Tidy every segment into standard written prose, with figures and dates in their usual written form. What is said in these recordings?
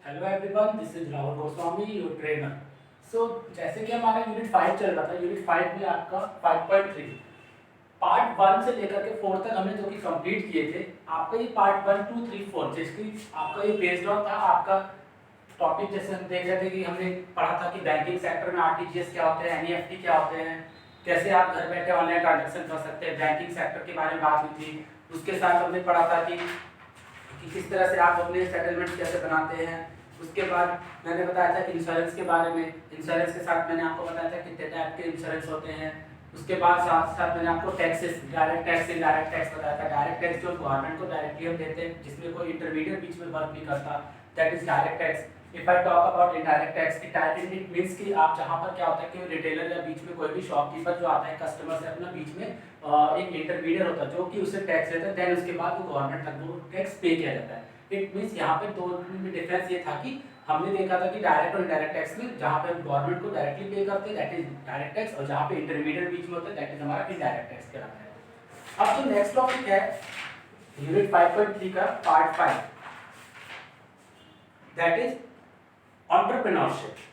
Hello everyone, this is Rahul Goswami, your trainer. So जैसे कि हमारा यूनिट 5 चल रहा था, यूनिट 5 में आपका 5.3 पार्ट 1 से लेकर के 4 तक हमने जो कि कंप्लीट किए थे। आपका ये पार्ट 1 2 3 4 जिसकी आपका ये बेस्ड ऑन था आपका टॉपिक। जैसे हम देख रहे थे कि हमने पढ़ा था कि बैंकिंग सेक्टर में आरटीजीएस क्या होते हैं, एनईएफटी क्या होते हैं, कैसे आप घर बैठे ऑनलाइन ट्रांजेक्शन कर सकते हैं। बैंकिंग सेक्टर के बारे में बात हुई थी। उसके साथ हमने पढ़ा था कि किस तरह से आप अपने सेटलमेंट कैसे बनाते हैं। उसके बाद मैंने बताया था कि इंश्योरेंस के बारे में, इंश्योरेंस के साथ मैंने आपको बताया था कितने टाइप के इंश्योरेंस होते हैं। उसके बाद साथ साथ मैंने आपको taxes, direct tax, indirect tax बताया था। डायरेक्ट टैक्स जो गवर्नमेंट को डायरेक्टली हम देते हैं, जिसमें कोई इंटरमीडिएट बीच में वर्क नहीं करता, that is direct tax. If I talk about indirect tax, it means कि आप जहां पर क्या होता है कि रिटेलर या बीच में कोई भी शॉपकीपर जो आता है कस्टमर से अपना बीच में एक इंटरमीडिएट होता है जो कि उसे टैक्स लेता है, देन उसके बाद वो गवर्नमेंट तक वो टैक्स पे किया जाता है। इट मींस यहाँ पे दो में डिफरेंस ये था कि हमने देखा था कि डायरेक्ट और इनडायरेक्ट टैक्स में जहाँ पे गवर्नमेंट को डायरेक्टली पे करते हैं दैट इज डायरेक्ट टैक्स, और जहाँ पे इंटरमीडिएट बीच में होता है दैट इज हमारा इनडायरेक्ट टैक्स कहलाता है। अब जो नेक्स्ट टॉपिक है यूनिट 5.3 का part 5, that is entrepreneurship.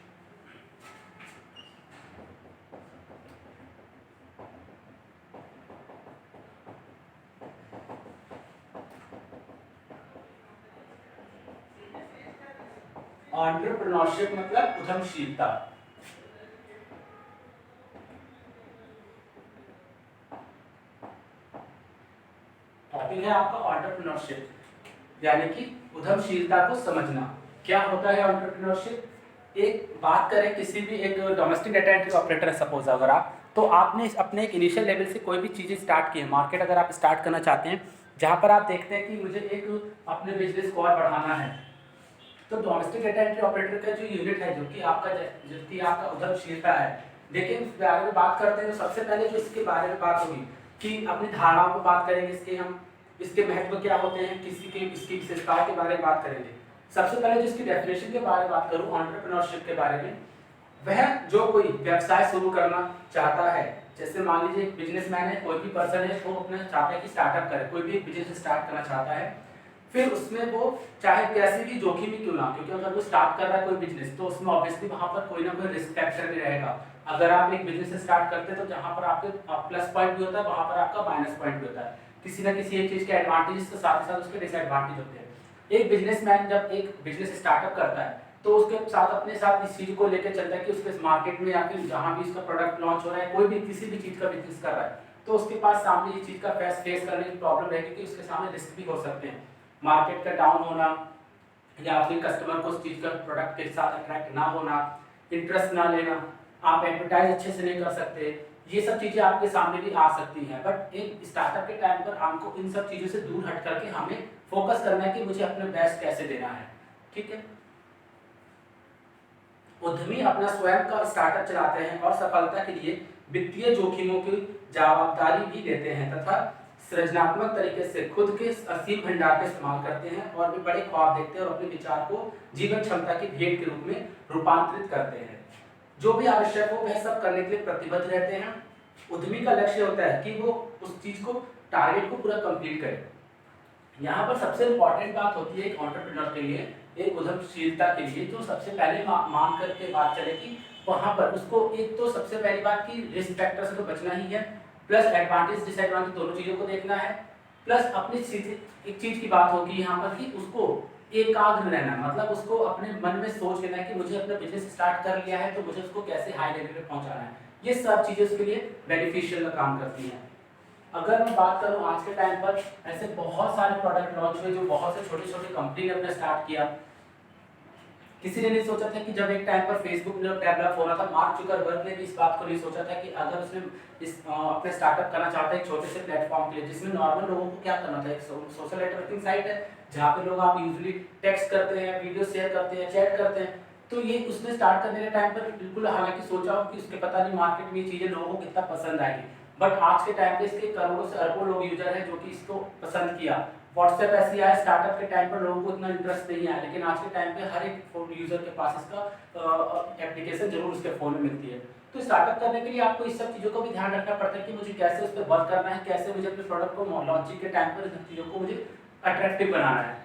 Entrepreneurship मतलब उद्यमशीलता। टॉपिक है आपका एंटरप्रेन्योरशिप, यानी कि उद्यमशीलता को समझना। क्या होता है एंटरप्रेन्योरशिप? एक बात करें, किसी भी एक डोमेस्टिक डाटा एंट्री ऑपरेटर है सपोज, अगर आप, तो आपने अपने एक इनिशियल लेवल से कोई भी चीज़ें स्टार्ट की है। मार्केट अगर आप स्टार्ट करना चाहते हैं जहाँ पर आप देखते हैं कि मुझे एक अपने बिजनेस को और बढ़ाना है, तो डोमेस्टिक डाटा एंट्री ऑपरेटर का जो यूनिट है जो कि आपका उद्यमशीलता है। देखिए इस बारे में बात करते हैं तो सबसे पहले जो इसके बारे में बात होगी कि अपनी धारणाओं को बात करेंगे, इसके हम इसके महत्व क्या होते हैं, किसी के इसकी विशेषताओं के बारे में बात करेंगे। सबसे पहले जो इसकी डेफिनेशन के बारे में बात करूं एंटरप्रेन्योरशिप के बारे में, वह जो कोई व्यवसाय शुरू करना चाहता है, जैसे मान लीजिए एक बिजनेसमैन है, कोई भी पर्सन है, वो अपना चाहता है कि स्टार्टअप करे, कोई भी बिजनेस स्टार्ट करना चाहता है, फिर उसमें वो चाहे कैसी भी जोखिम ही क्यों ना, क्योंकि अगर वो स्टार्ट कर रहा है कोई बिजनेस तो उसमें ऑब्वियसली वहां पर कोई ना कोई रिस्क फैक्टर भी रहेगा। अगर आप एक बिजनेस स्टार्ट करते हैं तो जहां पर आपके प्लस पॉइंट भी होता है वहां पर आपका माइनस पॉइंट भी होता है। किसी ना किसी एक चीज के एडवांटेज के साथ ही साथ उसके डिसएडवांटेज होते हैं। एक बिजनेसमैन जब एक बिजनेस स्टार्टअप करता है तो उसके साथ अपने साथ इस चीज को लेकर चलता है कि उसके मार्केट में या फिर जहां भी उसका प्रोडक्ट लॉन्च हो रहा है, कोई भी किसी भी चीज का बिजनेस कर रहा है, तो उसके पास सामने ये चीज का फेस करने की प्रॉब्लम रहेगी कि उसके सामने रिस्क भी हो सकते हैं। मार्केट का डाउन होना, या फिर कस्टमर को उस चीज का प्रोडक्ट के साथ अट्रैक्ट ना होना, इंटरेस्ट ना लेना, आप एडवर्टाइज अच्छे से नहीं कर सकते, ये सब चीजें आपके सामने भी आ सकती हैं। बट एक स्टार्टअप के टाइम पर हमको इन सब चीजों से दूर हट करके हमें फोकस करना है कि मुझे अपने बेस्ट कैसे देना है। ठीक है, उद्यमी अपना स्वयं का स्टार्टअप चलाते हैं और सफलता के लिए वित्तीय जोखिमों की जवाबदारी भी लेते हैं तथा सृजनात्मक तरीके से खुद के असीम भंडार का इस्तेमाल करते हैं और भी बड़े ख्वाब देखते हैं और अपने विचार को जीवन क्षमता की भेंट के रूप में रूपांतरित करते हैं। जो भी आवश्यक हो वह सब करने के लिए प्रतिबद्ध रहते हैं। उद्यमी का लक्ष्य होता है कि वो उस चीज को, टारगेट को पूरा कंप्लीट करे। यहाँ पर सबसे इम्पोर्टेंट बात होती है एक एंटरप्रेन्योर के लिए, एक उद्यमशीलता के लिए, जो सबसे पहले मान करके बात चले कि वहां पर उसको एक तो सबसे पहली बात की रिस्क फैक्टर से तो बचना ही है, प्लस एडवांटेज डिसएडवांटेज दोनों चीजों को देखना है, प्लस अपनी एक चीज की बात होगी यहाँ पर कि उसको एकाग्र रहना, मतलब उसको अपने मन में सोच लेना है कि मुझे अपना बिजनेस स्टार्ट कर लिया है तो मुझे उसको कैसे हाई लेवल पे पहुंचाना है। ये सब चीजें उसके लिए बेनिफिशियल काम करती हैं। अगर मैं बात करूं आज के टाइम पर ऐसे बहुत सारे प्रोडक्ट लॉन्च हुए जो बहुत से छोटे छोटे कंपनी ने अपने स्टार्ट किया। किसी ने नहीं सोचा था कि जब एक टाइम पर फेसबुक डेवलप हो रहा था, मार्क जुकरबर्ग ने भी इस बात को नहीं सोचा था कि अगर उसने अपने स्टार्टअप करना चाहता है एक छोटे से प्लेटफॉर्म के लिए जिसमें नॉर्मल लोगों को क्या करना था, एक सोशल नेटवर्किंग साइट है जहाँ पे लोग आप यूजुअली टेक्स्ट करते हैं, वीडियो शेयर करते हैं, चैट करते हैं, तो ये उसने स्टार्ट करने के टाइम पर बिल्कुल हालांकि सोचा हो कि उसके पता नहीं मार्केट में ये चीजें लोगों को कितना पसंद आएगी, बट आज के टाइम पे इसके करोड़ों से अरबों लोग यूजर हैं जो कि इसको पसंद किया। व्हाट्सएप ऐसी आया, स्टार्टअप के टाइम पर लोगों को इतना इंटरेस्ट नहीं आया, लेकिन आज के टाइम पे हर एक फोन यूजर के पास इसका एप्लीकेशन जरूर उसके फोन में मिलती है। तो स्टार्टअप करने के लिए आपको इस सब चीज़ों का भी ध्यान रखना पड़ता है कि मुझे कैसे उस पर वर्क करना है, कैसे मुझे अपने प्रोडक्ट को लॉन्चिंग के टाइम पर इन चीज़ों को मुझे अट्रैक्टिव बनाना है।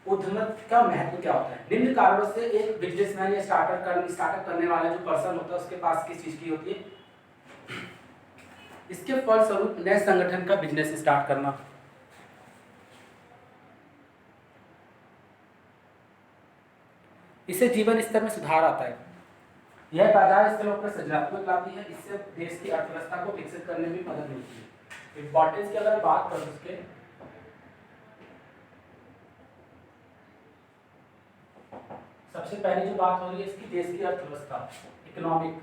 उद्यमिता का महत्व क्या होता है? निम्न कारणों से एक बिजनेसमैन या स्टार्टअप करने वाला जो पर्सन होता है उसके पास किस चीज की होती है? इसके फलस्वरूप नए संगठन का बिजनेस स्टार्ट करना, इससे जीवन स्तर में सुधार आता है, यह बाजार स्तरों पर सृजनात्मक लाती है, इससे देश की अर्थव्यवस्था को विकसित करने में मदद मिलती है। इंपॉर्टेंस की अगर बात करूं उसके, सबसे पहले जो बात हो रही है इसकी देश की अर्थव्यवस्था, इकोनॉमिक्स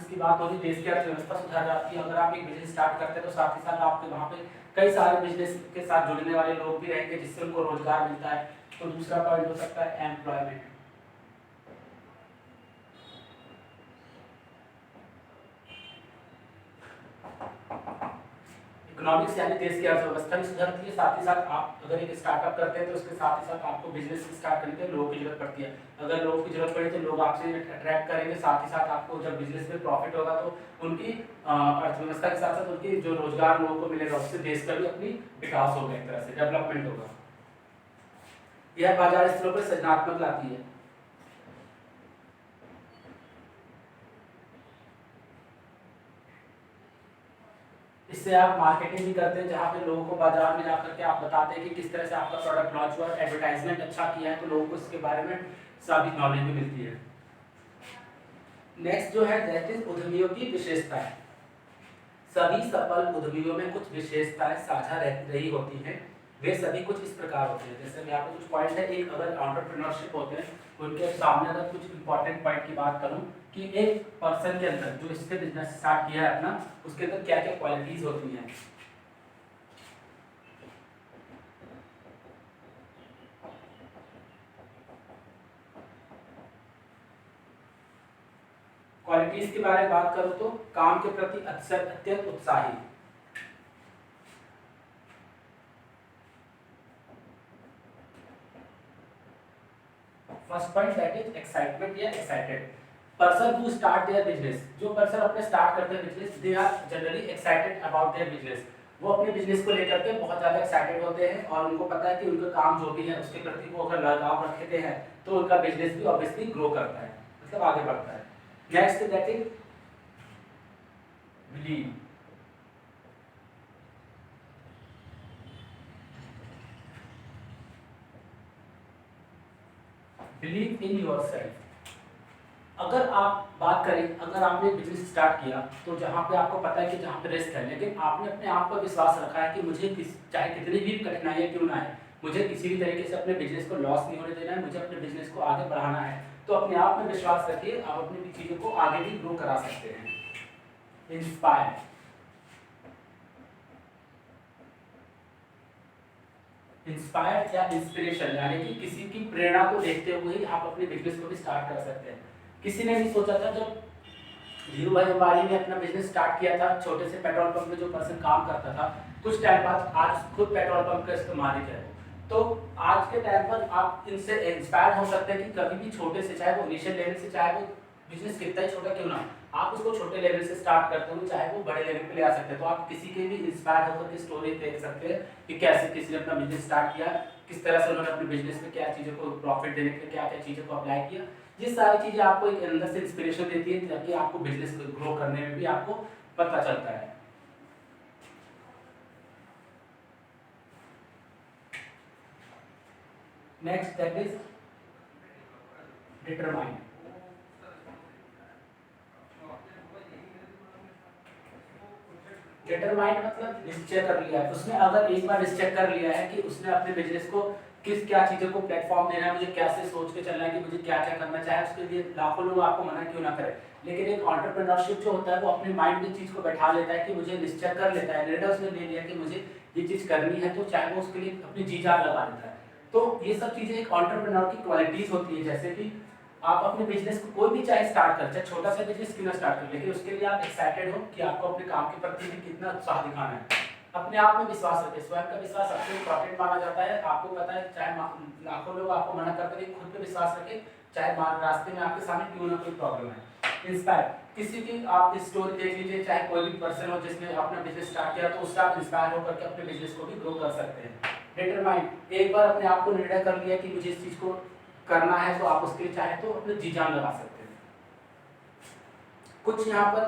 की बात हो रही है, देश की अर्थव्यवस्था सुधार जाती है। अगर आप एक बिजनेस स्टार्ट करते हैं तो साथ ही साथ आपके वहाँ पे कई सारे बिजनेस के साथ जुड़ने वाले लोग भी रहेंगे जिससे उनको रोजगार मिलता है। तो दूसरा पॉइंट हो सकता है एम्प्लॉयमेंट। इकोनॉमिक्स यानी देश की अर्थव्यवस्था भी सुधरती है, साथ ही साथ आप अगर एक स्टार्टअप करते हैं तो उसके साथ ही साथ आपको बिजनेस स्टार्ट करने के लिए लोगों की जरूरत पड़ती है। अगर लोगों की जरूरत पड़ी तो लोग आपसे अट्रैक्ट करेंगे, साथ ही साथ आपको जब बिजनेस में प्रॉफिट होगा तो उनकी अर्थव्यवस्था के साथ साथ उनकी जो रोजगार लोगों को मिलेगा उससे देश का भी अपनी विकास होगा, एक तरह से डेवलपमेंट होगा। यह बाजार स्तरों पर सृजनात्मक लाती है। इससे आप मार्केटिंग भी करते हैं जहाँ पे लोगों को बाजार में जाकर के आप बताते हैं कि किस तरह से आपका प्रोडक्ट लॉन्च हुआ, एडवर्टाइजमेंट अच्छा किया है तो लोगों को इसके बारे में सभी नॉलेज भी मिलती है। नेक्स्ट जो है दैट इज उद्यमियों की विशेषताएं। सभी सफल उद्यमियों में कुछ विशेषताएं साझा रही होती हैं। वे सभी कुछ इस प्रकार होते हैं, जैसे मैं यहाँ पे कुछ पॉइंट है, एक अगर एंटरप्रेन्योरशिप होते हैं उनके सामने अगर कुछ इंपॉर्टेंट पॉइंट की बात करूं कि एक पर्सन के अंदर जो इससे बिजनेस स्टार्ट किया है अपना, उसके अंदर क्या क्या क्वालिटीज होती हैं। क्वालिटीज के बारे में बात करूं तो काम के प्रति अत्यंत उत्साही, first point that is excitement या excited. Person who start their business, जो पर्सन अपने स्टार्ट करते हैं business, they are generally excited about their business. वो अपने बिजनेस को लेकर के बहुत ज़्यादा एक्साइटेड होते हैं और उनको पता है कि उनका काम जो भी है उसके प्रति वो अगर लगाव रखते हैं तो उनका बिजनेस भी ऑब्वियसली ग्रो करता है, मतलब आगे बढ़ता है। Next that is believe. Believe in yourself. अगर आप बात करें, अगर आपने बिजनेस स्टार्ट किया तो जहाँ पे आपको पता है कि जहाँ पे रिस्क है, लेकिन आपने अपने आप पर विश्वास रखा है कि मुझे चाहे कितनी भी कठिनाइयाँ क्यों ना है, मुझे किसी भी तरीके से अपने बिजनेस को लॉस नहीं होने देना है, मुझे अपने बिजनेस को आगे बढ़ाना है, तो अपने आप में विश्वास रखिए, आप अपनी चीज़ों को आगे भी ग्रो करा सकते हैं। इंस्पायर। इंस्पायर या इंस्पिरेशन यानी कि किसी की प्रेरणा को देखते हुए ही आप अपने बिजनेस को भी स्टार्ट कर सकते हैं। किसी ने भी सोचा था, जब धीरू भाई अंबानी ने अपना बिजनेस स्टार्ट किया था, छोटे से पेट्रोल पंप में जो पर्सन काम करता था, कुछ टाइम बाद आज खुद पेट्रोल पंप का इस्तेमाल है। तो आज के टाइम पर आप इनसे इंस्पायर हो सकते हैं कि कभी भी छोटे से, चाहे वो इनिशियल लेवल से, चाहे वो बिजनेस कितना ही छोटा क्यों ना, आप उसको छोटे लेवल से स्टार्ट करते हो, चाहे वो बड़े लेवल पे ले आ सकते हैं। तो आप किसी के भी इंस्पायर होकर के स्टोरी देख सकते हैं कि कैसे किसी ने अपना बिजनेस स्टार्ट किया, किस तरह से उन्होंने अपने बिजनेस में क्या चीज़ों को प्रॉफिट देने के लिए क्या क्या चीज़ों को अप्लाई किया। ये सारी चीज़ें आपको एक अंदर से इंस्पिरेशन देती है ताकि आपको बिजनेस को ग्रो करने में भी आपको पता चलता है। Next that is determined. Determined मतलब निश्चय कर लिया है उसने, अगर एक बार निश्चय कर लिया है कि उसने अपने बिजनेस को किस क्या चीज़ों को प्लेटफॉर्म देना है, मुझे कैसे सोच के चलना है कि मुझे क्या क्या करना चाहे, उसके लिए लाखों लोग आपको मना क्यों ना करें। लेकिन एक एंटरप्रेन्योरशिप जो होता है वो अपने माइंड में चीज़ को बैठा लेता है कि मुझे निश्चय कर लेता है, निर्णय उसने ले लिया कि मुझे ये चीज़ करनी है, तो चाहे वो उसके लिए अपनी जी जान लगा देता है। तो ये सब चीज़ें एक एंटरप्रेन्योर की क्वालिटीज़ होती है, जैसे कि आप अपने बिजनेस को कोई भी चाहे स्टार्ट कर, चाहे छोटा सा बिजनेस क्यों ना स्टार्ट कर, लेकिन उसके लिए आप एक्साइटेड हो कि आपको अपने काम के प्रति भी कितना उत्साह दिखाना है। अपने आप में विश्वास रखें, स्वयं का विश्वास सबसे इम्पोर्टेंट माना जाता है। आपको पता है चाहे लाखों लोग आपको मना करते हैं, खुद पे विश्वास रखें, चाहे रास्ते में आपके सामने क्यों ना कोई प्रॉब्लम है। इंस्पायर, किसी की आप स्टोरी देख लीजिए, चाहे कोई भी पर्सन हो जिसने अपना बिजनेस स्टार्ट किया तो उससे आप इंस्पायर होकर के अपने बिजनेस को भी ग्रो कर सकते हैं। डिटरमाइन, एक बार अपने आप को निर्णय कर लिया कि मुझे इस चीज को करना है तो आप उसके लिए चाहे तो अपने जी जान लगा सकते हैं। कुछ यहाँ पर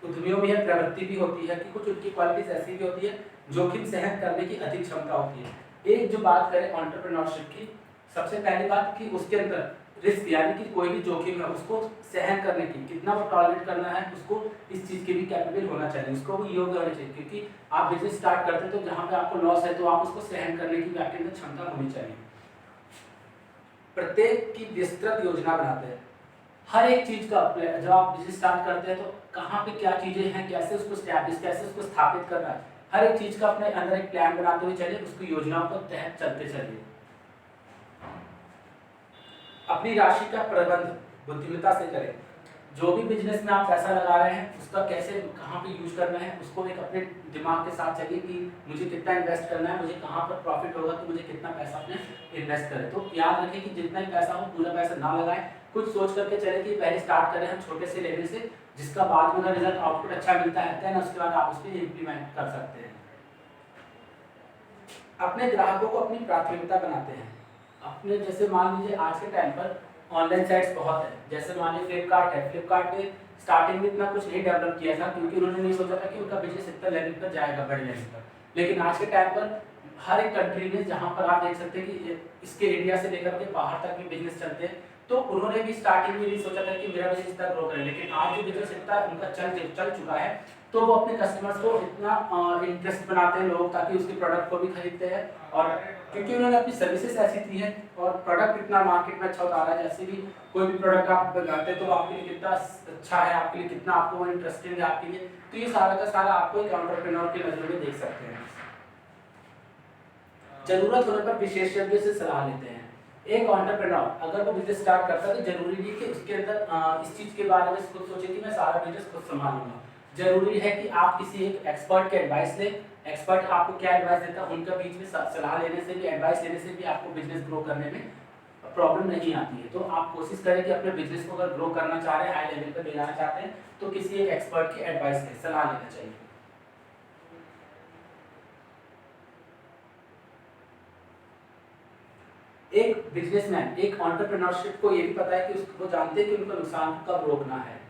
उद्यमियों में यह प्रवृत्ति भी होती है कि कुछ उनकी क्वालिटीज ऐसी भी होती है जोखिम सहन करने की अधिक क्षमता होती है। एक जो बात करें एंटरप्रेन्योरशिप की, सबसे पहली बात कि उसके अंदर रिस्क यानी कि कोई भी जोखिम है उसको सहन करने की, कितना वो टॉलरेट करना है, उसको इस चीज के भी कैपेबल होना चाहिए, उसको भी योग्य होना चाहिए। क्योंकि आप बिजनेस स्टार्ट करते हैं तो जहाँ पे आपको लॉस है तो आप उसको सहन करने की भी आपके अंदर क्षमता होनी चाहिए। प्रत्येक की विस्तृत योजना बनाते हैं, हर एक चीज का जब आप बिजनेस स्टार्ट करते हैं तो कहाँ पे क्या चीजें हैं, कैसे उसको स्टैब्लिश, कैसे उसको स्थापित करना है, हर एक चीज का अपने अंदर एक प्लान बनाते हुए चलिए, उसकी योजनाओं को तहत चलते चलिए। अपनी राशि का प्रबंध बुद्धिमत्ता से करें, जो भी बिजनेस में आप पैसा लगा रहे हैं उसका कैसे कहाँ पे यूज करना है उसको एक अपने दिमाग के साथ चलिए कि मुझे कितना इन्वेस्ट करना है, मुझे कहाँ पर प्रॉफिट होगा तो मुझे कितना पैसा अपने इन्वेस्ट करें। तो याद रखें कि जितना ही पैसा हो पूरा पैसा ना लगाएं, कुछ सोच करके चले कि पहले स्टार्ट करें हम छोटे से लेवल से, जिसका बाद में रिजल्ट आउटपुट अच्छा मिलता है उसके बाद आप उसको इम्प्लीमेंट कर सकते हैं। अपने ग्राहकों को अपनी प्राथमिकता बनाते हैं, अपने जैसे मान लीजिए आज के टाइम पर ऑनलाइन साइट्स बहुत है, जैसे मान लीजिए फ्लिपकार्ट है, फ्लिपकार्ट ने स्टार्टिंग में इतना कुछ नहीं डेवलप किया था क्योंकि उन्होंने नहीं सोचा था कि उनका बिजनेस इतना लेवल पर जाएगा, बड़े लेवल पर। लेकिन आज के टाइम पर हर एक कंट्री में जहाँ पर आप देख सकते हैं कि इसके इंडिया से लेकर के बाहर तक भी बिजनेस चलते हैं, तो उन्होंने भी स्टार्टिंग में नहीं सोचा था कि मेरा बिजनेस इतना ग्रो करे, लेकिन आज जो बिजनेस इतना उनका चल चुका है तो वो अपने कस्टमर्स को इतना इंटरेस्ट बनाते हैं लोग, ताकि उसके प्रोडक्ट को भी खरीदते हैं, और क्योंकि उन्होंने अपनी सर्विसेज ऐसी दी है और प्रोडक्ट इतना मार्केट में अच्छा उतारा है। जैसे भी कोई भी प्रोडक्ट आप लगाते हैं तो आपके लिए कितना अच्छा है, आपके लिए कितना आपको इंटरेस्टिंग है आपके लिए, तो ये सारा का सारा आपको एक एंटरप्रेन्योर की नजर में देख सकते हैं। जरूरत होने पर विशेषज्ञ से सलाह लेते हैं। एक एंटरप्रेन्योर अगर वो बिजनेस स्टार्ट करता है तो जरूरी नहीं कि उसके अंदर इस चीज के बारे में खुद सोचे कि मैं सारा बिजनेस खुद संभालूंगा। जरूरी है कि आप किसी एक एक्सपर्ट के एडवाइस लें, एक्सपर्ट आपको क्या एडवाइस देता है उनका बीच में सलाह लेने से भी, एडवाइस लेने से भी आपको बिजनेस ग्रो करने में प्रॉब्लम नहीं आती है। तो आप कोशिश करें कि अपने बिजनेस को अगर ग्रो करना चाह रहे हैं, हाई लेवल पर ले जाना चाहते हैं, तो किसी एक एक्सपर्ट की एडवाइस लें, सलाह लेना चाहिए। एक बिजनेसमैन, एक एंटरप्रेन्योरशिप को ये भी पता है कि उसको जानते हैं कि उनका नुकसान कब रोकना है।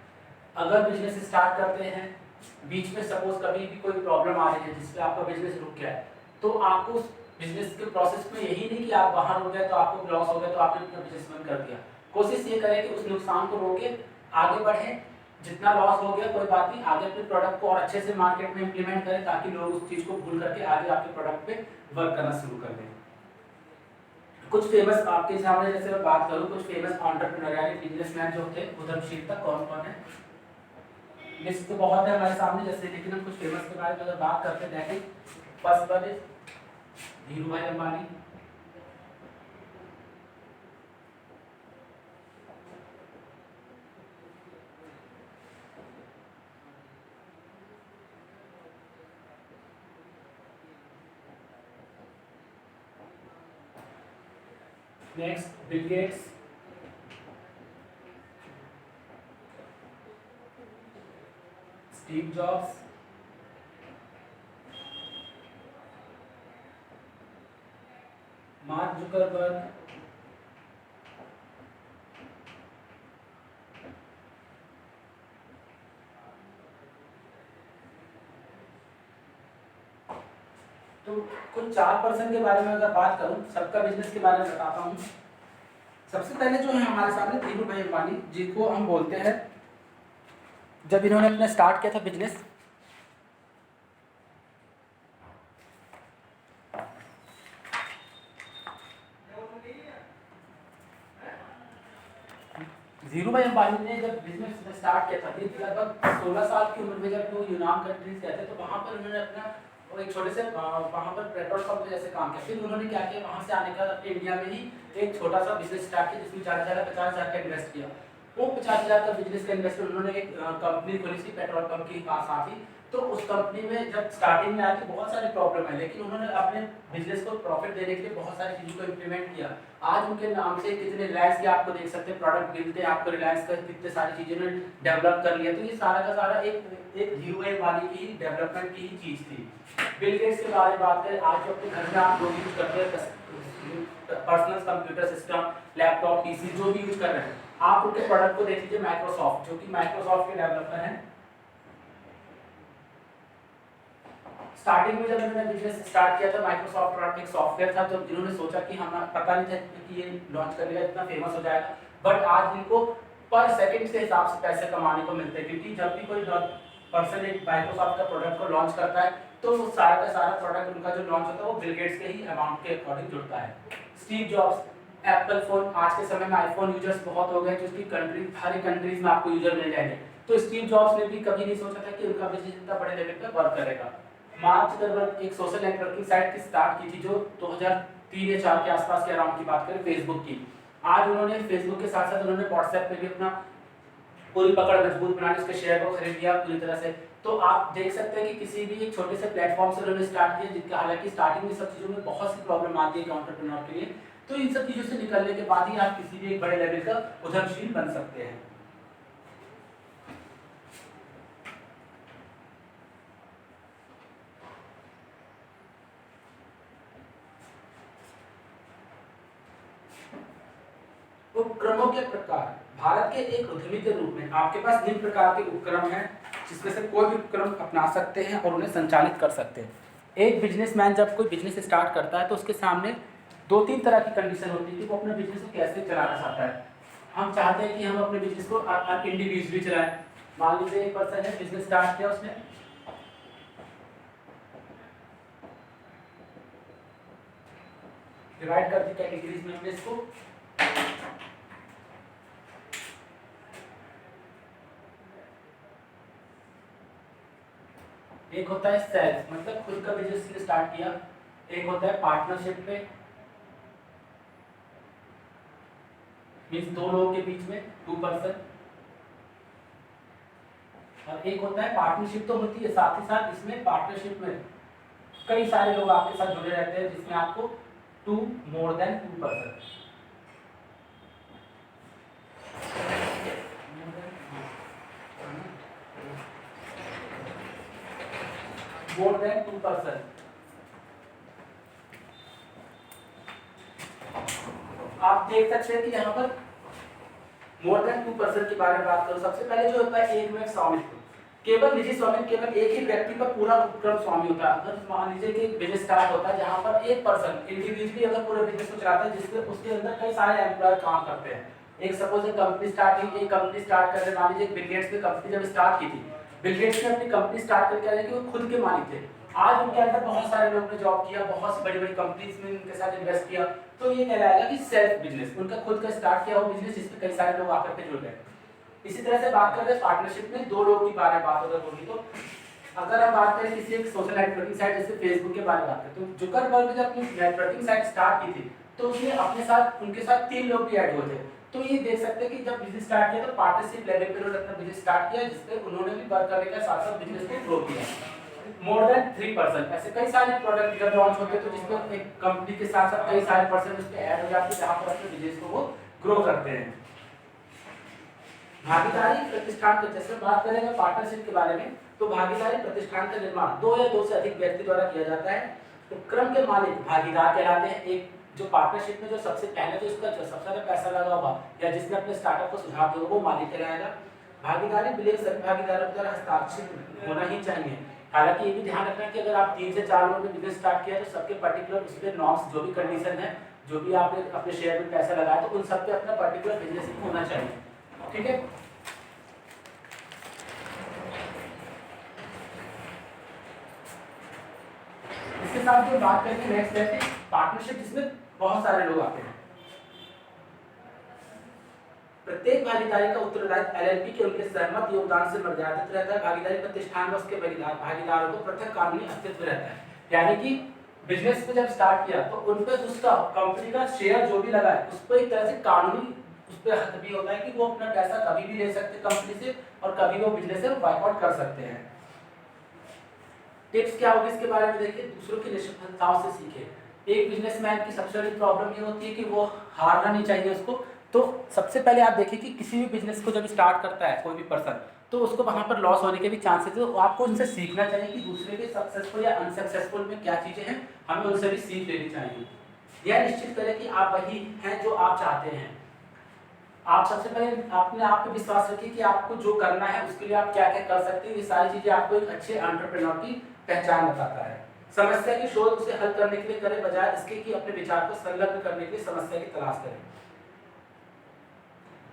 अगर बिजनेस स्टार्ट करते हैं, बीच में सपोज कभी भी कोई प्रॉब्लम आ रही है जिससे आपका बिजनेस रुक गया है, तो आपको उस बिजनेस के प्रोसेस में यही नहीं कि आप बाहर हो गए तो आपको लॉस हो गया तो आपने अपना बिजनेस बंद कर दिया। कोशिश ये करें कि उस नुकसान को रोके, आगे बढ़े, जितना लॉस हो गया कोई बात नहीं, आगे अपने प्रोडक्ट को और अच्छे से मार्केट में इंप्लीमेंट करें ताकि लोग उस चीज को भूल करके आगे आपके प्रोडक्ट पे वर्क करना शुरू कर दें। कुछ फेमस आपके सामने जैसे मैं बात करूं, कुछ फेमस एंटरप्रेन्योर यानी बिजनेसमैन जो थे उद्यमशीलता कौन कौन है, लिस्ट तो बहुत है हमारे सामने जैसे, लेकिन हम कुछ फेमस के बारे में अगर बात करते हैं देखें। First one is Dhirubhai Ambani, next Bill Gates, Steve jobs, mark Zuckerberg, तो कुछ 4 पर्सन के बारे में अगर बात करूं, सबका बिजनेस के बारे में बताता हूं। सबसे पहले जो है हमारे सामने धीरूभाई अंबानी, जिनको हम बोलते हैं जब इन्होंने अपना स्टार्ट किया था बिजनेस, धीरूभाई अंबानी ने जब बिजनेस स्टार्ट किया था लगभग 16 साल की उम्र में, जब वो यूनान कंट्रीज गए थे तो वहाँ पर उन्होंने अपना वो एक छोटे से वहाँ पर पेट्रोल पंप जैसे काम किया। फिर उन्होंने क्या किया, वहाँ से आने के बाद अपने इंडिया में ही एक छोटा सा बिजनेस स्टार्ट किया जिसमें ज़्यादा 50,000 का इन्वेस्ट किया। वो 50,000 का बिजनेस का इन्वेस्टमेंट, उन्होंने एक कंपनी खोली थी पेट्रोल पंप के पास आती। तो उस कंपनी में जब स्टार्टिंग में आई तो बहुत सारी प्रॉब्लम है, लेकिन उन्होंने अपने बिजनेस को प्रॉफिट देने के लिए बहुत सारी चीज़ों को इम्प्लीमेंट किया। आज उनके नाम से कितने रिलायंस के आपको देख सकते हैं प्रोडक्ट मिलते हैं आपको, रिलायंस का कितने सारी चीज़ें उन्होंने डेवलप कर लिया। तो ये सारा का सारा एक यूए वाली की डेवलपमेंट की ही चीज़ थी। बिल गेट्स के बारे में बात करें, आज जो अपने घर में आप लोग यूज करते हैं personal computer system, laptop, PC जो भी यूज कर रहे हैं, आप उनके प्रोडक्ट को देख लीजिए। माइक्रोसॉफ्ट, जो कि माइक्रोसॉफ्ट के डेवलपर हैं, स्टार्टिंग में जब इन्होंने बिजनेस स्टार्ट किया था माइक्रोसॉफ्ट प्रोडक्ट एक सॉफ्टवेयर था, तो इन्होंने सोचा कि हमें पता नहीं था कि ये लॉन्च करने का इतना फेमस हो जाएगा, बट आज इनको पर सेकंड के हिसाब से पैसे कमाने को मिलते हैं, क्योंकि जब भी कोई पर्सन एक माइक्रोसॉफ्ट का प्रोडक्ट को लॉन्च करता है तो वो सारा का सारा प्रोडक्ट उनका जो लॉन्च होता है वो बिल गेट्स के ही अमाउंट के अकॉर्डिंग जुड़ता है। स्टीव जॉब्स, एप्पल फोन, आज के समय में आईफोन यूजर्स बहुत हो गए, जिसकी कंट्री हर एक कंट्रीज में आपको यूजर मिल जाएंगे। तो स्टीव जॉब्स ने भी कभी नहीं सोचा था कि उनका बिजनेस इतना बड़े लेवल पर वर्क करेगा। मार्क जुकरबर्ग एक सोशल नेटवर्किंग साइट की स्टार्ट की थी जो 2003 या 4 के आसपास के अराउंड की बात करें, फेसबुक की। आज उन्होंने फेसबुक के साथ साथ उन्होंने व्हाट्सएप पे भी अपना पूरी पकड़ मजबूत बनाने उसके शेयर को खरीद लिया पूरी तरह से। तो आप देख सकते हैं कि किसी भी एक छोटे से प्लेटफॉर्म से उन्होंने स्टार्ट किया, जिनका हालांकि स्टार्टिंग में सब चीज़ों में बहुत सी प्रॉब्लम आती है एंटरप्रेन्योर के लिए। तो इन सब चीज़ों से निकलने के बाद ही आप किसी भी एक बड़े लेवल का उद्यमशील बन सकते हैं। उपक्रमों के प्रकार, भारत के एक उद्यमी के रूप में आपके पास निम्न प्रकार के उपक्रम हैं, जिसमें से कोई भी उपक्रम अपना सकते हैं और उन्हें संचालित कर सकते हैं। एक बिजनेसमैन जब कोई बिजनेस स्टार्ट करता है तो उसके सामने 2-3 तरह की कंडीशन होती है कि वो अपने बिजनेस को कैसे चलाना चाहता है। हम चाहते हैं कि हम अपने बिजनेस को इंडिविजुअली चलाएं। मान लीजिए एक पर्सन है, बिजनेस स्टार्ट किया उसने, डिवाइड कर दी कैटेगरीज में हमने इसको। एक होता है सेल्फ, मतलब खुद का बिजनेस स्टार्ट किया। एक होता है पार्टनरशिप पे, मींस 2 लोगों के बीच में, 2 पर्सन। और एक होता है पार्टनरशिप तो होती है, साथ ही साथ इसमें पार्टनरशिप में कई सारे लोग आपके साथ जुड़े रहते हैं, जिसमें आपको 2 more than 2 person, more than 2 person. आप देख सकते हैं कि यहाँ पर मोर देन 2 पर्सन के बारे में बात करो। सबसे पहले जो होता है एक में स्वामित्व, केवल निजी स्वामित्व, केवल एक ही व्यक्ति का पूरा उपक्रम स्वामी होता है। अगर मान लीजिए कि एक बिजनेस स्टार्ट होता है जहाँ पर एक पर्सन इंडिविजुअली अगर पूरे बिजनेस को चलाता है, जिसके उसके अंदर कई सारे एम्प्लॉय काम करते हैं। एक सपोज एक कंपनी स्टार्ट कर रहे, मान लीजिए बिल गेट्स ने कंपनी जब स्टार्ट की थी, बिल गेट्स ने अपनी कंपनी स्टार्ट करके आया कि वो खुद के मालिक थे। आज उनके अंदर बहुत सारे लोगों ने जॉब किया, बहुत सी बड़ी-बड़ी कंपनीज में उनके साथ इन्वेस्ट किया, तो ये कहलाएगा कि सेल्फ बिजनेस, उनका खुद का स्टार्ट किया हुआ बिजनेस जिसमें कई सारे लोग आकर के जुड़ गए। इसी तरह से बात करते हैं पार्टनरशिप में 2 लोगों की बारे में बात अगर होगी, तो अगर हम बात करें किसी एक सोशल नेटवर्किंग साइट जैसे फेसबुक के बारे में बात करें, तो जुकरबर्ग ने जब अपनी नेटवर्किंग साइट स्टार्ट की थी तो उसने अपने साथ उनके साथ 3 लोग भी ऐड हुए थे। तो ये देख सकते हैं कि जब बिजनेस स्टार्ट किया तो पार्टनरशिप लेवल पे उन्होंने अपना बिजनेस स्टार्ट किया, जिसपे उन्होंने भी वर्क करने के साथ साथ बिजनेस को ग्रो किया। मोर देन 3 पर्सन, ऐसे कई सारे प्रोडक्ट जब लॉन्च होते हैं तो जिसमें एक कंपनी के साथ साथ कई सारे पर्सन उस पे ऐड हो जाते हैं, जहां पर अपने बिजनेस को वो ग्रो करते हैं। भागीदारी प्रतिष्ठान के, जैसे बात करेंगे पार्टनरशिप के बारे में, तो भागीदारी प्रतिष्ठान का निर्माण 2 या 2 से अधिक व्यक्ति द्वारा किया जाता है। उपक्रम के मालिक भागीदार कहलाते हैं। एक जो पार्टनरशिप में जो सबसे पहले जो इसका जो सबसे ज्यादा पैसा लगा होगा या जिसने अपने स्टार्टअप को सुझाव दिया वो मालिक कहलाएगा। भागीदारी बिल सभी भागीदारों द्वारा हस्ताक्षरित होना ही चाहिए। हालांकि ये भी ध्यान रखना कि अगर आप 3 से 4 लोगों ने बिजनेस स्टार्ट किया तो सबके पर्टिकुलर उस पे नॉर्म्स, जो भी कंडीशन है, जो भी आपने अपने शेयर में पैसा लगाया तो उन सब पे अपना पर्टिकुलर बिजनेस होना चाहिए। ठीक है, इसके साथ जो बात करेंगे नेक्स्ट है पार्टनरशिप, जिसमें बहुत सारे लोग आते हैं। प्रत्येक भागीदारी का उत्तरदायित्व एलएलपी के उनके सहमत योगदान से मर्यादित रहता है। भागीदारी प्रतिष्ठान व उसके भागीदारों को पृथक कानूनी अस्तित्व रहता है। यानी कि बिजनेस को जब स्टार्ट किया तो उन पे उसका कंपनी का शेयर जो भी लगा है उस पर एक तरह से कानूनी उस पर हक भी होता है कि वो अपना पैसा कभी भी ले सकते कंपनी से और कभी वो बिजनेस से बायकॉट कर सकते हैं। टिप्स क्या होगी इसके बारे में देखिए, दूसरों की निष्फलताओं से सीखे। एक बिजनेसमैन की सबसे बड़ी प्रॉब्लम ये होती है कि वो हारना नहीं चाहिए उसको। तो सबसे पहले आप देखिए कि किसी भी बिजनेस को जब स्टार्ट करता है कोई भी पर्सन, तो उसको वहाँ पर लॉस होने के भी चांसेस है। तो आपको उनसे सीखना चाहिए कि दूसरे के सक्सेसफुल या अनसक्सेसफुल में क्या चीज़ें हैं, हमें उनसे भी सीख लेनी चाहिए। यह निश्चित करें कि आप वही हैं जो आप चाहते हैं। आप सबसे पहले अपने आप पे विश्वास रखिए कि आपको जो करना है उसके लिए आप क्या क्या कर सकते हैं। ये सारी चीज़ें आपको एक अच्छे एंटरप्रेन्योर की पहचान बताता है। समस्या की शोध उसे हल करने के लिए करें, बजाय इसके कि अपने विचार को संलग्न करने के लिए समस्या की तलाश करें।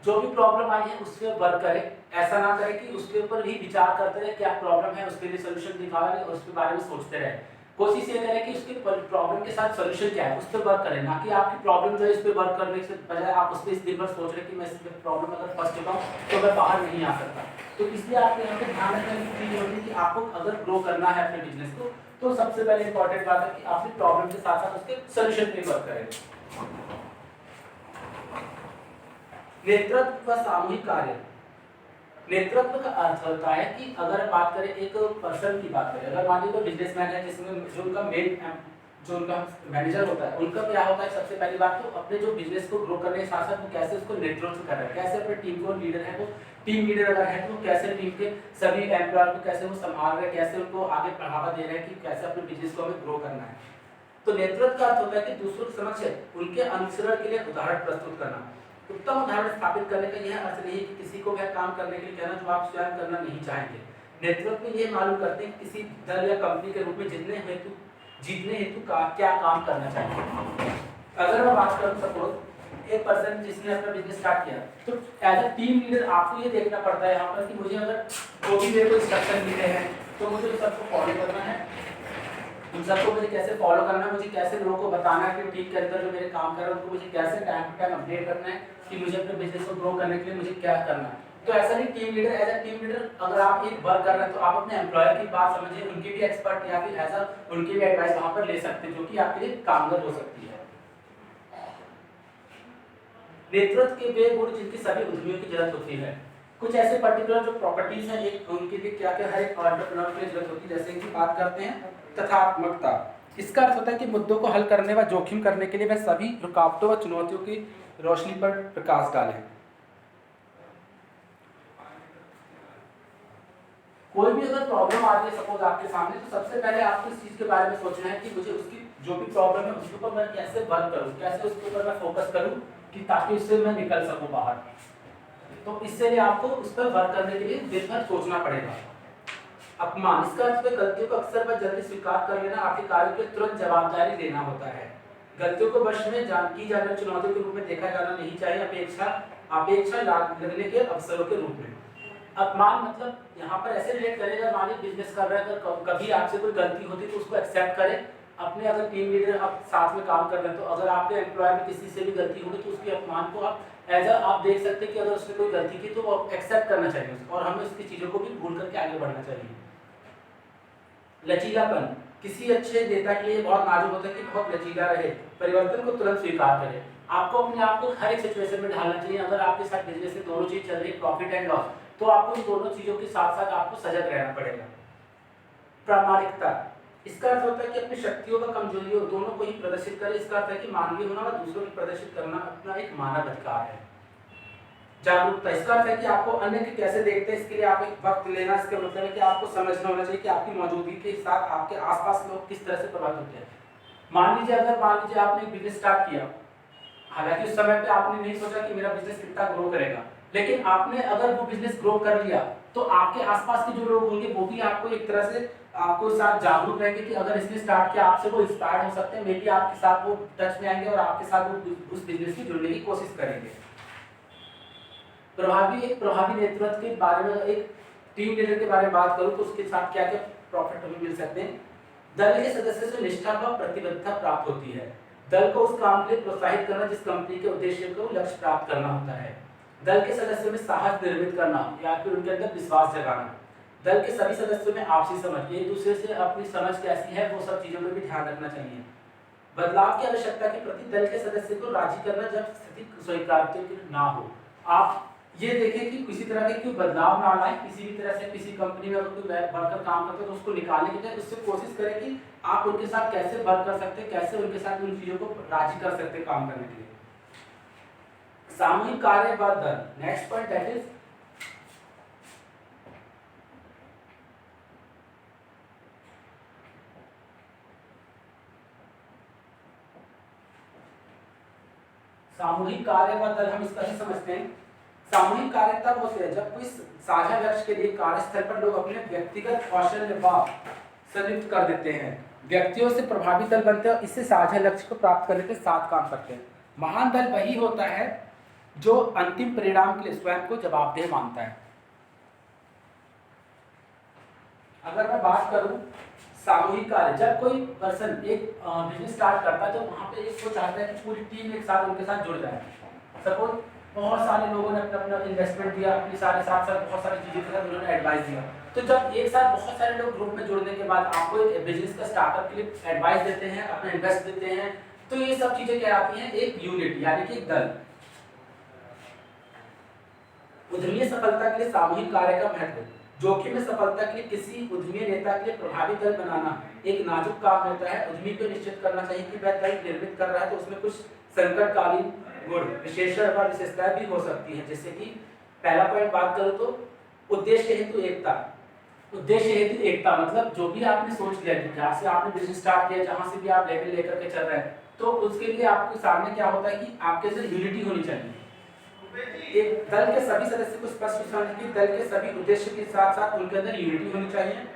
जो भी प्रॉब्लम आई है उस पर वर्क करें। ऐसा ना करें कि उसके ऊपर ही विचार करते रहे क्या प्रॉब्लम है, उसके लिए सोल्यूशन निकाला नहीं और उसके बारे में सोचते रहे। कोशिश ये करें कि उसके प्रॉब्लम के साथ सोल्यूशन क्या है उस पर वर्क करें, ना कि आपकी प्रॉब्लम जो है इस पर वर्क करने से बजाय आप उस पर इस दिन भर सोच रहे कि मैं इस प्रॉब्लम अगर फंस चुका हूँ तो मैं बाहर नहीं आ सकता। तो इसलिए आपको यहाँ पे ध्यान रखने की चीज़ होती है कि आपको अगर ग्रो करना है अपने बिजनेस को, तो सबसे पहले इंपॉर्टेंट बात है कि अपनी प्रॉब्लम के साथ साथ उसके सोल्यूशन पे वर्क करें। नेतृत्व व सामूहिक कार्य। नेतृत्व का अर्थ होता है कि अगर बात करें एक पर्सन की बात करें, अगर मान लीजिए कोई बिजनेसमैन है जिसमें जो उनका जो उनका मैनेजर होता है, उनका क्या होता है सबसे पहली बात तो अपने जो बिजनेस को ग्रो करने के साथ साथ वो कैसे उसको नेतृत्व कर रहा है, कैसे अपने टीम को लीडर है, वो टीम लीडर अगर है तो कैसे टीम के सभी एम्प्लॉयर को कैसे वो संभाल रहे हैं, कैसे उनको आगे बढ़ावा दे रहे हैं कि कैसे अपने बिजनेस को हमें ग्रो करना है। तो नेतृत्व का अर्थ होता है कि दूसरों के समक्ष उनके अनुसरण के लिए उदाहरण प्रस्तुत करना। उत्तम उदाहरण स्थापित करने का यह अर्थ नहीं है कि किसी को वह काम करने के लिए कहना जो आप स्वयं करना नहीं चाहेंगे। नेतृत्व में यह मालूम करते हैं किसी दल या कंपनी के रूप में जीतने हेतु क्या काम करना चाहिए। अगर मैं बात करूं सपोज एक पर्सन जिसने अपना बिजनेस स्टार्ट किया, तो एज अ टीम लीडर आपको ये देखना पड़ता है यहाँ पर कि मुझे अगर जो भी मेरे को इंस्ट्रक्शन मिले हैं तो मुझे उन सबको फॉलो करना है, उन सबको मुझे कैसे फॉलो करना है, मुझे कैसे लोगों को बताना है कि टीम के अंदर जो मेरे काम कर रहे हैं उनको मुझे कैसे टाइम टू टाइम अपडेट करना है कि मुझे अपने बिजनेस को ग्रो करने के लिए मुझे क्या करना है। तो ऐसा नहीं, team leader as a team leader अगर आप एक वर्क कर रहे हैं तो आप अपने एम्प्लॉयर की बात समझिए, उनकी भी एक्सपर्ट या फिर ऐसा उनकी भी एडवाइस वहां पर ले सकते हैं जो कि आपके लिए कामगर हो सकती है। नेतृत्व के वे गुण जिनकी सभी उद्यमियों की जरूरत होती है। कुछ ऐसे पर्टिकुलर जो प्रॉपर्टीज हैं एक उनके लिए क्या क्या हर एक एंटरप्रेन्योर की जरूरत होती है, जैसे कि बात करते हैं तथात्मकता। इसका अर्थ होता है कि मुद्दों को हल करने व जोखिम करने के लिए वह सभी रुकावटों व चुनौतियों की रोशनी पर प्रकाश डालें। कोई भी अगर प्रॉब्लम आ रही है सपोज आपके सामने, तो सबसे पहले आपको इस चीज के बारे में सोचना है कि मुझे उसकी जो भी प्रॉब्लम है उसके ऊपर मैं कैसे वर्क करूं, कैसे उसके ऊपर मैं फोकस करूं कि ताकि उससे मैं निकल सकूं बाहर। तो इससे लिए आपको उस पर वर्क करने के लिए दिन भर सोचना पड़ेगा। अपमान, इसका अर्थ है गलतियों को अक्सर व जल्दी स्वीकार कर लेना, आपके कार्य के तुरंत जवाबदारी लेना होता है। गलतियों को वश में की जाने चुनौतियों के रूप में देखा जाना नहीं चाहिए, अपेक्षा लगने के अवसरों के रूप में। अपमान मतलब यहाँ पर ऐसे रिलेट करेगा, मान लीजिए बिजनेस कर रहे हैं, अगर कभी आपसे कोई गलती होती है तो उसको एक्सेप्ट करें। अपने अगर टीम लीडर आप साथ में काम कर रहे हैं तो अगर आपके एम्प्लॉय में किसी से भी गलती होगी तो उसके अपमान को आप आप देख सकते हैं कि अगर उसने कोई गलती की तो वो एक्सेप्ट करना चाहिए उसको, और हमें उसकी चीज़ों को भी भूल करके आगे बढ़ना चाहिए। लचीलापन, किसी अच्छे नेता के लिए बहुत नाजुक होता है कि बहुत लचीला रहे, परिवर्तन को तुरंत स्वीकार करे। आपको अपने आप को हर एक सिचुएशन में ढालना चाहिए। अगर आपके साथ बिजनेस में दोनों चीज चल रही है, प्रॉफिट एंड लॉस, तो आपको इन दोनों चीजों के साथ साथ आपको सजग रहना पड़ेगा। प्रामाणिकता, इसका अर्थ होता है कि अपनी शक्तियों व कमजोरियों दोनों को ही प्रदर्शित करे। इसका अर्थ है कि मानवीय होना व दूसरों को प्रदर्शित करना अपना एक मानव अधिकार है। जागरूकता, इसका अर्थ है कि आपको अन्य के कैसे देखते हैं इसके लिए आप एक वक्त लेना। इसका मतलब है कि आपको समझना होना चाहिए कि आपकी मौजूदगी के साथ आपके आसपास लोग किस तरह से प्रभावित होते हैं। मान लीजिए आपने एक बिजनेस स्टार्ट किया, हालांकि उस समय पे आपने नहीं सोचा कि मेरा बिजनेस कितना ग्रो करेगा, लेकिन आपने अगर वो बिजनेस ग्रो कर लिया तो आपके आसपास के जो लोग होंगे वो भी आपको एक तरह से आपको साथ जागरूक रहेंगे कि अगर इसने स्टार्ट किया आपसे वो इंस्पायर्ड हो सकते हैं, मे बी आपके साथ वो टच में आएंगे और आपके साथ वो उस बिजनेस में जुड़ने की कोशिश करेंगे। प्रभावी नेतृत्व के बारे में एक टीम लीडर के बारे में बात करूं तो उसके साथ क्या क्या प्रॉफिट हमें मिल सकते हैं। दल के सदस्यों से निष्ठा व प्रतिबद्धता प्राप्त होती है। दल को उस काम के लिए प्रोत्साहित करना जिस कंपनी के उद्देश्य को लक्ष्य प्राप्त करना होता है। दल के सदस्यों में साहस निर्मित करना या फिर उनके अंदर विश्वास जगाना। दल के सभी सदस्यों में आपसी समझ, एक दूसरे से अपनी समझ कैसी है वो सब चीजों पर भी ध्यान रखना चाहिए। बदलाव की आवश्यकता के प्रति दल के सदस्य को राजी करना जब स्थिति स्वीकार्य ना हो। आप ये देखें कि किसी तरह के कोई बदलाव ना लाए, किसी भी तरह से किसी कंपनी में अगर कोई वर्कर काम करते हैं तो उसको निकालने के लिए उससे कोशिश करें कि आप उनके साथ कैसे वर्क कर सकते हैं, कैसे उनके साथ उन चीजों को राजी कर सकते हैं काम करने के लिए। सामूहिक कार्य व दल, नेक्स्ट पॉइंट दैट इज सामूहिक कार्य व दल। हम इसका ही समझते हैं। सामूहिक कार्य तब होते हैं जब कोई साझा लक्ष्य के लिए कार्यस्थल पर लोग अपने व्यक्तिगत कौशल व संयुक्त कर देते हैं, व्यक्तियों से प्रभावी दल बनते हैं और इससे साझा लक्ष्य को प्राप्त करने के साथ काम करते हैं। महान दल वही होता है जो अंतिम परिणाम के लिए स्वयं को जवाबदेह मानता है। अगर मैं बात करूं सामूहिक कार्य, जब कोई पर्सन एक बिजनेस स्टार्ट करता है तो वहां पे एक वो चाहता है कि पूरी टीम एक साथ उनके साथ जुड़ जाए। सपोज बहुत सारे लोगों ने अपना अपना इन्वेस्टमेंट दिया, अपनी सारे साथ साथ बहुत सारी चीजें के साथ उन्होंने एडवाइस दिया। तो जब एक साथ बहुत सारे लोग ग्रुप में जुड़ने के बाद आपको एक बिजनेस का स्टार्टअप के लिए एडवाइस देते हैं, अपना इन्वेस्ट देते हैं, तो ये सब चीजें क्या आती हैं, एक यूनिट यानी कि एक दल। उद्यमी सफलता के लिए सामूहिक कार्य का महत्व। जोखिम में सफलता के लिए किसी उद्यमी नेता के लिए प्रभावी दल बनाना एक नाजुक काम होता है। उद्यमी को निश्चित करना चाहिए कि वह दल निर्मित कर रहा है तो उसमें कुछ संकटकालीन गुण, विशेषण व विशेषताएं भी हो सकती है। जैसे कि पहला पॉइंट बात करूं तो उद्देश्य हेतु एकता। उद्देश्य हेतु एकता मतलब जो भी आपने सोच लिया, जहाँ से आपने बिजनेस स्टार्ट किया, जहाँ से भी आप लेवल लेकर के चल रहे हैं, तो उसके लिए आपके सामने क्या होता है कि आपके अंदर यूनिटी होनी चाहिए। एक दल के सभी सदस्य को स्पष्ट समझ कि दल के सभी उद्देश्य के साथ साथ उनके अंदर यूनिटी होनी चाहिए।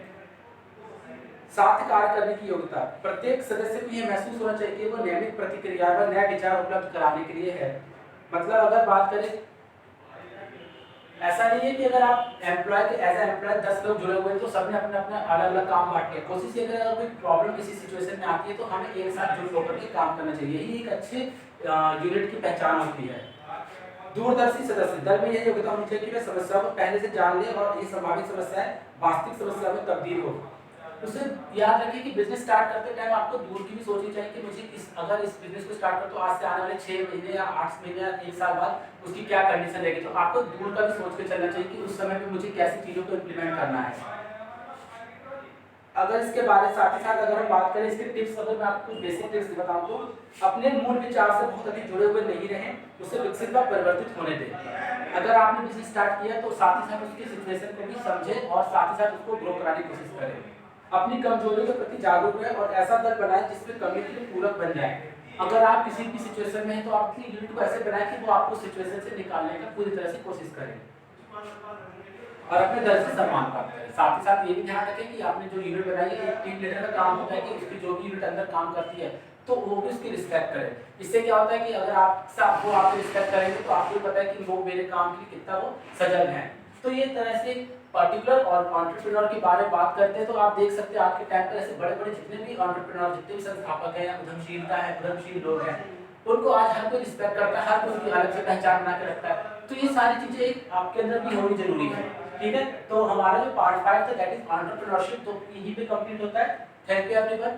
साथ कार्य करने की योग्यता, प्रत्येक सदस्य को यह महसूस होना चाहिए कि वो नियमित प्रतिक्रिया व नया विचार उपलब्ध कराने के लिए है। मतलब अगर बात करें, ऐसा नहीं है कि अगर आप एम्प्लॉय के एज एम्प्लॉय 10 लोग जुड़े हुए हैं तो सबने अपना अपना अलग अलग काम बांट के कोशिश ये करें, अगर कोई प्रॉब्लम किसी सिचुएशन में आती है तो हमें एक साथ जुड़ होकर के काम करना चाहिए। यही एक अच्छे यूनिट की पहचान होती है। दूरदर्शी सदस्य, दल में यह योग्यता होनी चाहिए कि वे समस्या को पहले से जान ले और ये संभावित समस्याएं वास्तविक समस्या में तब्दील हो। उसे याद रखिए कि बिजनेस स्टार्ट करते टाइम आपको दूर की भी सोचनी चाहिए कि मुझे अगर इस बिजनेस को स्टार्ट कर तो आज से आने वाले 6 महीने या 8 महीने या 1 साल बाद उसकी क्या कंडीशन रहेगी। तो आपको दूर का भी सोच के चलना चाहिए कि उस समय पे मुझे कैसी चीज़ों को इम्प्लीमेंट करना है। अगर इसके बारे साथ ही साथ अगर हम बात करें इसके टिप्स, अगर मैं आपको बेसिक टिप्स बताऊं तो अपने मूल विचार से बहुत अधिक जुड़े हुए नहीं रहें, उसे विकसित व परिवर्तित होने दें। अगर आपने बिजनेस स्टार्ट किया तो साथ ही साथ उसकी सिचुएशन को भी समझें और साथ ही साथ उसको ग्रो कराने की कोशिश करें। अपनी कमजोरियों के प्रति जागरूक रहें और ऐसा दल बनाएं जिसमें कम्युनिटी पूरक बन जाए। अगर आप किसी भी सिचुएशन में हैं तो आप अपनी यूनिट को ऐसे बनाएं कि वो आपको सिचुएशन से निकालने का पूरी तरह से कोशिश करें और अपने दल से सम्मान प्राप्त करें। साथ ही साथ ये भी ध्यान रखें कि आपने जो यूनिट बनाई है, एक टीम लीडर का काम होता है कि उसकी जो भी यूनिट अंदर काम करती है तो वो भी उसकी रिस्पेक्ट करे। इससे क्या होता है कि अगर वो आपकी रिस्पेक्ट करेंगे तो आपको पता है कि वो मेरे काम के लिए कितना वो सजग हैं। तो ये तरह से पर्टिकुलर और एंटरप्रेन्योर के बारे में बात करते हैं तो आप देख सकते हैं आज के टाइम पर ऐसे बड़े बड़े जितने भी एंटरप्रेन्योर, जितने भी संस्थापक हैं, उद्यमशीलता है, उद्यमशील लोग हैं, उनको आज हर कोई रिस्पेक्ट करता है, हर कोई उनकी अलग से पहचान बना के रखता है। तो ये सारी चीजें आपके अंदर भी होनी जरूरी है। ठीक है, तो हमारा जो पार्ट 5 था दैट इज एंटरप्रेन्योरशिप, तो यहीं पे कंप्लीट होता है। Thank you everyone.